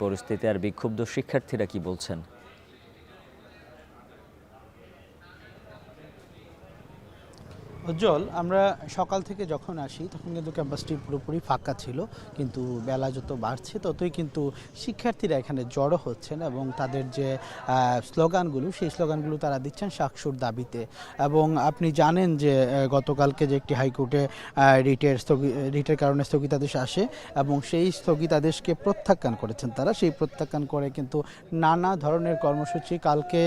পরিস্থিতি আর বিক্ষুব্ধ শিক্ষার্থীরা কি বলছেন? উজ্জ্বল, আমরা সকাল থেকে যখন আসি তখন কিন্তু ক্যাম্পাসটি পুরোপুরি ফাঁকা ছিল, কিন্তু বেলা যত বাড়ছে ততই কিন্তু শিক্ষার্থীরা এখানে জড়ো হচ্ছেন এবং তাদের যে স্লোগানগুলো সেই স্লোগানগুলো তারা দিচ্ছেন শাকসুর দাবিতে। এবং আপনি জানেন যে গতকালকে যে একটি হাইকোর্টে রিটের কারণে স্থগিতাদেশ আসে এবং সেই স্থগিতাদেশকে প্রত্যাখ্যান করেছেন তারা। সেই প্রত্যাখ্যান করে কিন্তু নানা ধরনের কর্মসূচি কালকে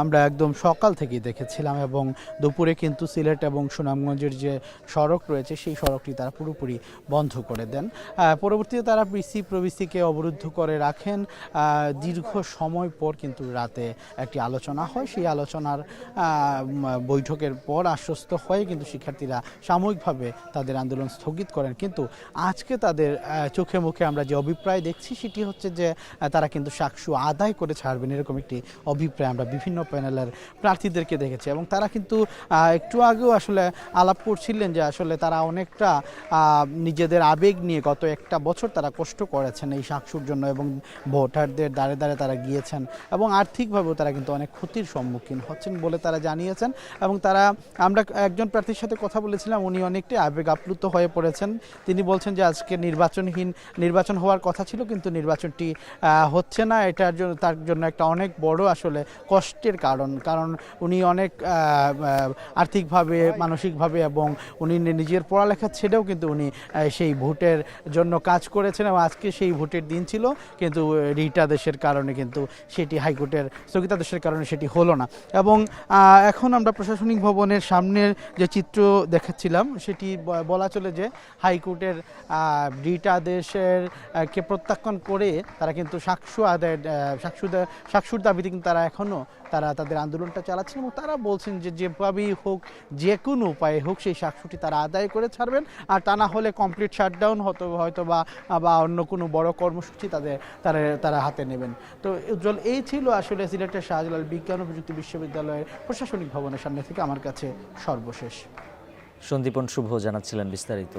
আমরা একদম সকাল থেকেই দেখেছিলাম এবং দুপুরে কিন্তু সিলেট এবং সুনামগঞ্জের যে সড়ক রয়েছে সেই সড়কটি তারা পুরোপুরি বন্ধ করে দেন। পরবর্তীতে তারা প্রবিসিকে অবরুদ্ধ করে রাখেন। দীর্ঘ সময় পর কিন্তু রাতে একটি আলোচনা হয়, সেই আলোচনার বৈঠকের পর আশ্বস্ত হয়ে কিন্তু শিক্ষার্থীরা সাময়িকভাবে তাদের আন্দোলন স্থগিত করেন। কিন্তু আজকে তাদের চোখে মুখে আমরা যে অভিপ্রায় দেখছি সেটি হচ্ছে যে তারা কিন্তু শাকসু আদায় করে ছাড়বেন, এরকম একটি অভিপ্রায় আমরা বিভিন্ন প্যানেলের প্রার্থীদেরকে দেখেছি। এবং তারা কিন্তু একটু আগেও আসলে আলাপ করছিলেন যে আসলে তারা অনেকটা নিজেদের আবেগ নিয়ে গত একটা বছর তারা কষ্ট করেছেন এই শাকসুর জন্য এবং ভোটারদের দ্বারে দ্বারে তারা গিয়েছেন এবং আর্থিকভাবেও তারা কিন্তু অনেক ক্ষতির সম্মুখীন হচ্ছেন বলে তারা জানিয়েছেন। এবং আমরা একজন প্রার্থীর সাথে কথা বলেছিলাম, উনি অনেকটাই আবেগ আপ্লুত হয়ে পড়েছেন। তিনি বলছেন যে আজকে নির্বাচন হওয়ার কথা ছিল কিন্তু নির্বাচনটি হচ্ছে না, তার জন্য একটা অনেক বড় আসলে কষ্টের কারণ উনি অনেক আর্থিকভাবে মানসিকভাবে এবং উনি নিজের পড়ালেখা ছেড়েও কিন্তু উনি সেই ভোটের জন্য কাজ করেছেন এবং আজকে সেই ভোটের দিন ছিল, কিন্তু রিটাদেশের কারণে কিন্তু সেটি হাইকোর্টের স্থগিতাদেশের কারণে সেটি হলো না। এবং এখন আমরা প্রশাসনিক ভবনের সামনের যে চিত্র দেখাচ্ছিলাম সেটি বলা চলে যে হাইকোর্টের রিটাদেশের কে প্রত্যাখ্যান করে তারা কিন্তু শাকসুর দাবিতে কিন্তু তারা এখনও তাদের আন্দোলনটা চালাচ্ছেন এবং তারা বলছেন যে যেভাবেই হোক যে কোনো উপায়ে হোক সেই শাকসুটি তারা আদায় করে ছাড়বেন, আর তা না হলে কমপ্লিট শাটডাউন হয়তো বা অন্য কোনো বড় কর্মসূচি তারা হাতে নেবেন। তো উজ্জ্বল, এই ছিল আসলে সিলেটের শাহজালাল বিজ্ঞান ও প্রযুক্তি বিশ্ববিদ্যালয়ের প্রশাসনিক ভবনের সামনে থেকে আমার কাছে সর্বশেষ। সন্দীপন শুভ জানাচ্ছিলেন বিস্তারিত।